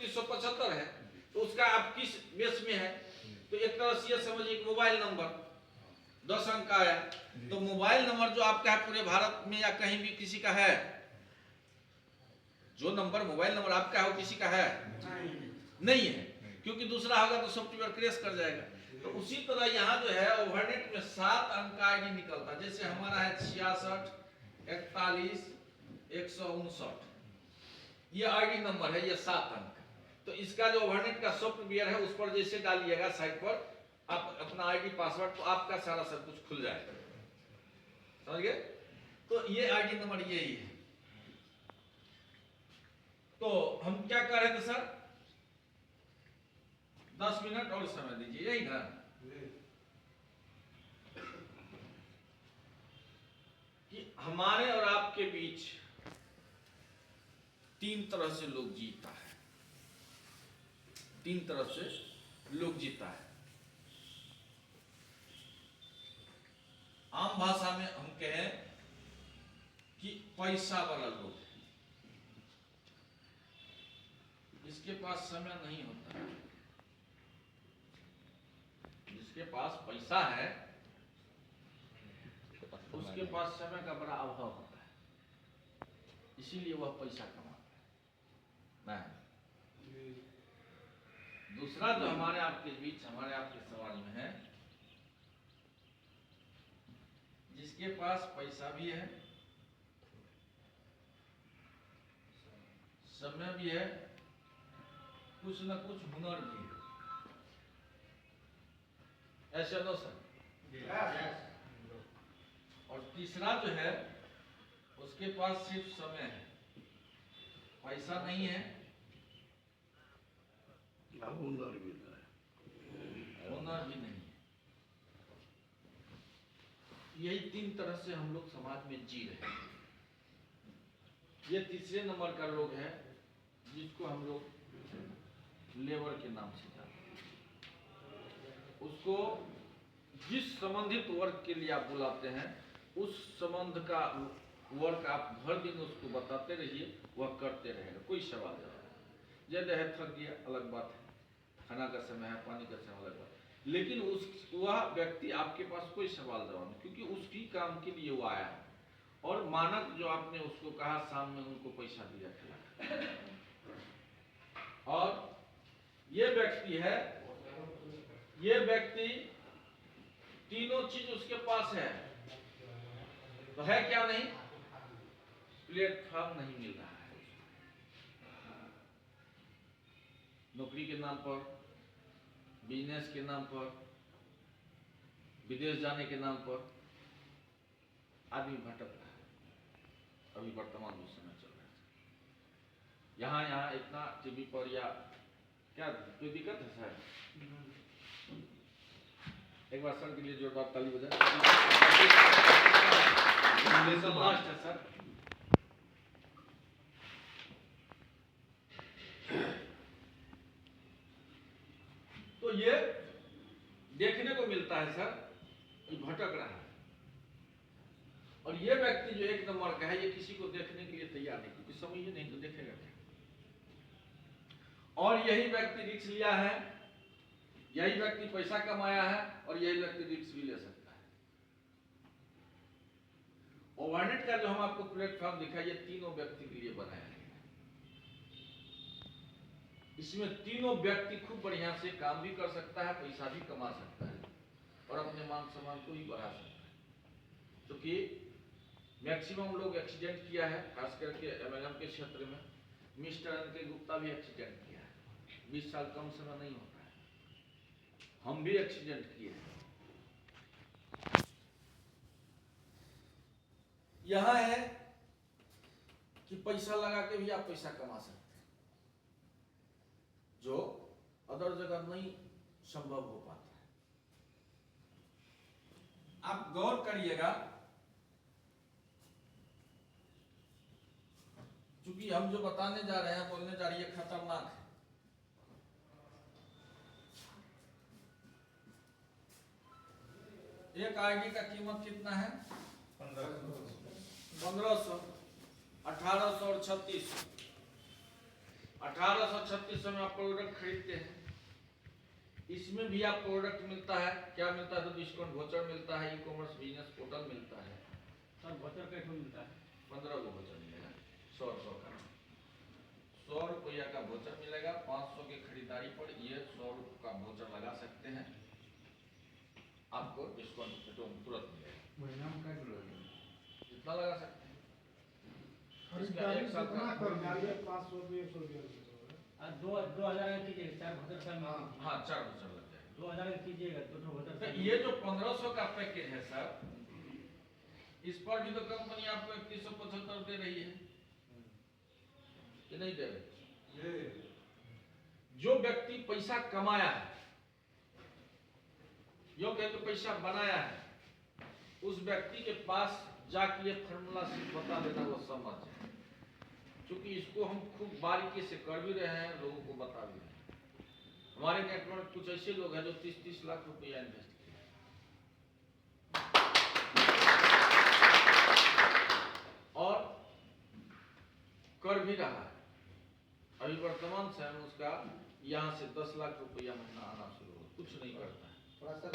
2175 है, तो उसका आप किस बेस में है? तो एक तरह से ये समझिए मोबाइल नंबर 10 अंक का आया, तो मोबाइल नंबर जो आपका है पूरे भारत में या कहीं भी किसी का है? जो नंबर मोबाइल नंबर आपका है वो किसी का है? नहीं है, क्योंकि दूसरा होगा तो सॉफ्टवेयर क्रैश कर जाएगा। तो उसी तरह यहाँ जो है ओवरनेट में 7 अंक का आईडी निकलता है। जैसे हमारा है 66 41 159, ये आईडी नंबर है, ये 7 अंक। तो इसका जो ओवरनेट का सॉफ्टवेयर है उस पर जैसे डालिएगा साइट पर आप अपना आईडी पासवर्ड, तो आपका सारा सब कुछ खुल जाएगा। समझ गए? तो ये आईडी नंबर यही है। तो हम क्या कर रहे थे सर? 10 मिनट और समय दीजिए, यही ना? कि हमारे और आपके बीच 3 तरह से लोग जीता है, 3 तरह से लोग जीता है। आम भाषा में हम कहें कि पैसा वाला लोग, जिसके पास समय नहीं होता है, जिसके पास पैसा है उसके पास समय का बड़ा अभाव होता है, इसीलिए वह पैसा कमाता है। नहीं, दूसरा जो हमारे आपके बीच, हमारे आपके समाज में है, जिसके पास पैसा भी है, समय भी है, कुछ न कुछ हुनर भी है। ऐसे लो सर। और तीसरा जो है उसके पास सिर्फ समय है, पैसा नहीं है, हुनर भी नहीं है। यही 3 तरह से हम लोग समाज में जी रहे हैं। ये तीसरे नंबर का लोग है जिसको हम लोग लेबर के नाम से जानते हैं। उसको जिस संबंधित वर्ग के लिए आप बुलाते हैं उस संबंध का वर्क आप हर दिन उसको बताते रहिए, वह करते रहेगा, कोई सवाल जवाब। जैसे है थक गया अलग बात है, खाना का समय है, पानी का समय अलग बात, लेकिन वह व्यक्ति आपके पास कोई सवाल जवाब नहीं, क्योंकि उसकी काम के लिए वो आया है। और मानक जो आपने उसको कहा शाम में उनको पैसा दिया खिला, और ये व्यक्ति है, ये व्यक्ति तीनों चीज उसके पास है, तो है क्या? नहीं, प्लेटफॉर्म नहीं मिल रहा है। नौकरी के नाम पर, बिजनेस के नाम पर, विदेश जाने के नाम पर आदमी भटक रहा है। अभी वर्तमान में समय चल रहा है, यहाँ इतना टीवी पर या क्या कोई दिक्कत है सर? एक बार सर के लिए जोरदार ताली बजाएं। लास्ट है सर। तो ये देखने को मिलता है सर कि भटक रहा है, और ये व्यक्ति जो 1 नंबर का है ये किसी को देखने के लिए तैयार नहीं, क्योंकि समझ ही नहीं तो देखेगा क्या। और यही व्यक्ति रिस्क लिया है, यही व्यक्ति पैसा कमाया है, और यही व्यक्ति रिस्क भी ले सकता है। ओवरनेट का जो हम आपको प्लेटफॉर्म दिखा, ये तीनों व्यक्ति के लिए बनाया है। इसमें तीनों व्यक्ति खूब बढ़िया से काम भी कर सकता है, पैसा भी कमा सकता है, और अपने मान सम्मान को भी बढ़ा सकता है। क्योंकि मैक्सिमम लोग एक्सीडेंट किया है, खास करके एमएलएम के क्षेत्र में। मिस्टर अनिल गुप्ता भी एक्सीडेंट किया है, 20 साल कम समय नहीं होता है। हम भी एक्सीडेंट किए हैं। यह है कि पैसा लगा के भी आप पैसा कमा सकते हैं, जो अदर जगह नहीं संभव हो पाता है। आप गौर करिएगा, क्योंकि हम जो बताने जा रहे हैं, बोलने जा रही है, खतरनाक है। एक आईडी का कीमत कितना है? 1500, 1800 और 3600। 1836 में आप प्रोडक्ट खरीदते हैं, इसमें भी आप प्रोडक्ट मिलता है, क्या मिलता है? तो डिस्काउंट वोचर मिलता है, ई कॉमर्स बिजनेस पोर्टल मिलता है। सर वोचर कैसे मिलता है? 15 को वोचर मिलेगा, 100 का 100 रुपया का वोचर मिलेगा। 500 की खरीदारी पर ये 100 रुपये का वोचर लगा सकते हैं, आपको डिस्काउंट तुरंत मिलेगा। महीना में क्या जितना लगा सकते हैं, इसका खरीदारी एक साल कितना का। कर डालिए? 500 रुपये 100 रुपये। 2000 का कीजिएगा, 4 वोचर साल में। हाँ 4 वोचर लग जाएगा। 2000 का कीजिएगा तो वोचर तो साल ये जो 1500 का पैकेज है सर, इस पर भी तो कंपनी आपको 3175 दे रही है कि नहीं दे रही? जो व्यक्ति पैसा कमाया है, यो कह तो पैसा बनाया है, उस व्यक्ति के पास जाके ये फॉर्मूला सिर्फ बता देना, वो समझ जाए। क्योंकि इसको हम खूब बारीकी से कर भी रहे हैं, लोगों को बता भी रहे हैं। हमारे नेटवर्क में कुछ ऐसे लोग हैं जो 30-30 लाख रुपया इन्वेस्ट किए और कर भी रहा है। अभी वर्तमान समय में उसका यहाँ से 10 लाख रुपया महीना आना शुरू हो, कुछ नहीं करता है। थोड़ा सा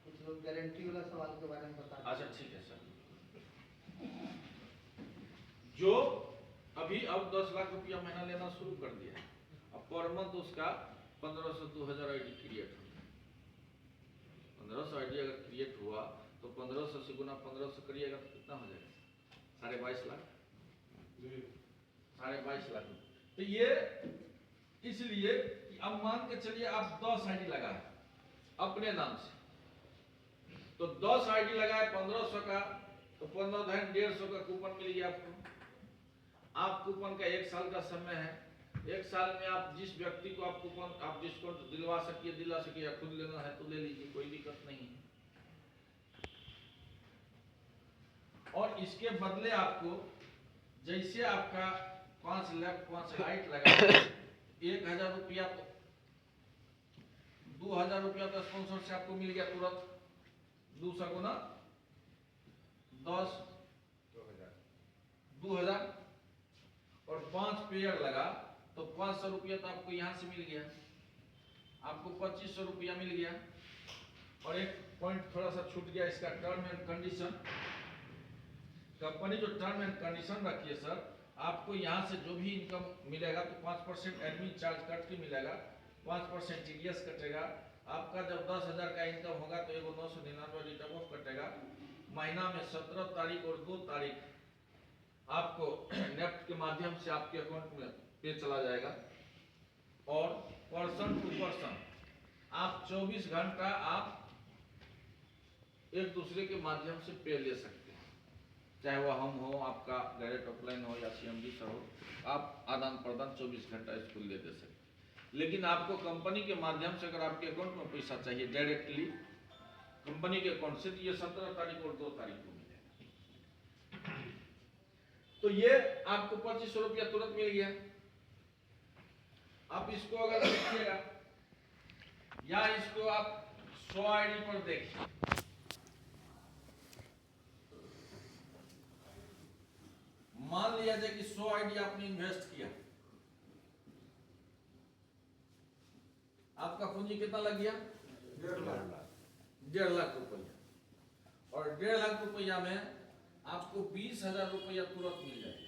कुछ लोग गारंटी वाला सवाल के बारे में बता। अच्छा ठीक है सर, जो अभी अब 10 लाख रुपया महीना लेना शुरू कर दिया है, अब पर मंथ उसका 1500-2000 आईडी क्रिएट हो गया। 1500 आईडी अगर क्रिएट हुआ तो 1500 से गुना 1500 करिएगा तो कितना हो जाएगा? 22.5 लाख। 22.5 लाख। तो ये इसलिए कि अब मान के चलिए आप 10 आईडी लगाए अपने नाम से, तो 10 आईडी लगाए 1500 का, तो 15,150 का कूपन मिल गया आपको। आप कूपन का 1 साल का समय है, 1 साल में आप जिस व्यक्ति को आप कूपन आप डिस्काउंट दिला सकिए या खुद लेना है तो ले लीजिए, कोई दिक्कत नहीं है। और इसके बदले आपको जैसे आपका 5 लाइट लगा 1000 रुपया, तो 2000 रुपया तो स्पॉन्सर से आपको मिल गया तुरंत। 200 गुना 10 2000 और 5 पेयर लगा तो 500 रुपया तो आपको यहाँ से मिल गया, आपको 2500 रुपया मिल गया। और एक पॉइंट थोड़ा सा छूट गया, इसका टर्म एंड कंडीशन। कंपनी जो टर्म एंड कंडीशन रखी है सर, आपको यहाँ से जो भी इनकम मिलेगा तो 5% एडमिन चार्ज कट के मिलेगा, 5% टीडीएस कटेगा। आपका जब 10,000 का इनकम होगा तो 999 रिटर्न ऑफ कटेगा। महीना में 17 तारीख और 2 तारीख आपको नेफ्ट के माध्यम से आपके अकाउंट में पे चला जाएगा। और पर्सन टू पर्सन आप 24 घंटा आप एक दूसरे के माध्यम से पे ले सकते हैं, चाहे वह हम हो, आपका डायरेक्ट ऑफलाइन हो या सीएमडी सर हो, आप आदान प्रदान 24 घंटा इसको ले दे सकते हैं। लेकिन आपको कंपनी के माध्यम से अगर आपके अकाउंट में पैसा चाहिए डायरेक्टली कंपनी के अकाउंट से, तो ये 17 तारीख और 2 तारीख को मिलेगा। तो ये आपको 2500 रुपया तुरंत मिल गया। आप इसको अगर देखिएगा या इसको आप 100 आईडी पर देखिए, मान लिया जाए कि 100 आईडी आपने इन्वेस्ट किया, आपका पूंजी कितना लग गया? 1.5 लाख रुपया। और 1.5 लाख रुपया में आपको 20,000 रुपया तुरंत मिल जाएगा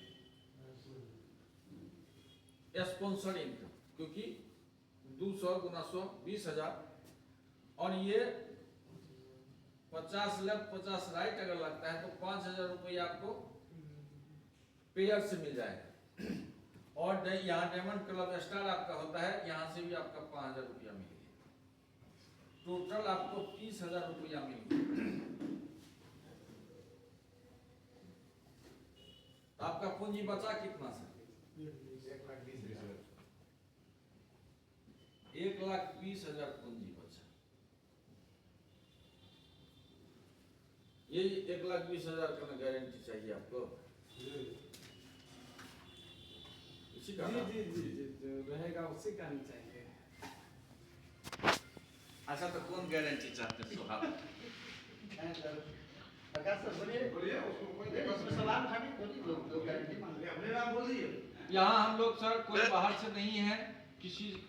स्पॉन्सर इनकम, क्योंकि 200 गुना 100 20,000। और ये 50 लेफ्ट 50 राइट अगर लगता है तो 5,000 रुपया आपको पेयर से मिल जाएगा। और यहाँ डायमंड क्लब स्टार आपका होता है, यहाँ से भी आपका 5,000 रुपया मिल गया। टोटल आपको 30,000 रुपया मिल गया। तो आपका पूंजी बचा कितना सर? 1,20,000 पूंजी बचा। ये 1,20,000 का गारंटी चाहिए आपको? जी जी जो रहेगा उसी का नहीं चाहिए। अच्छा तो कौन गारंटी चाहते हैं? प्रकाश सर बोलिए बोलिए उसको कोई नहीं, दिक्कत इसमें सवाल उठाने बोलिए लोग गारंटी मांग नहीं, अपने नाम बोलिए। यहाँ हम लोग सर कोई बाहर से नहीं है, किसी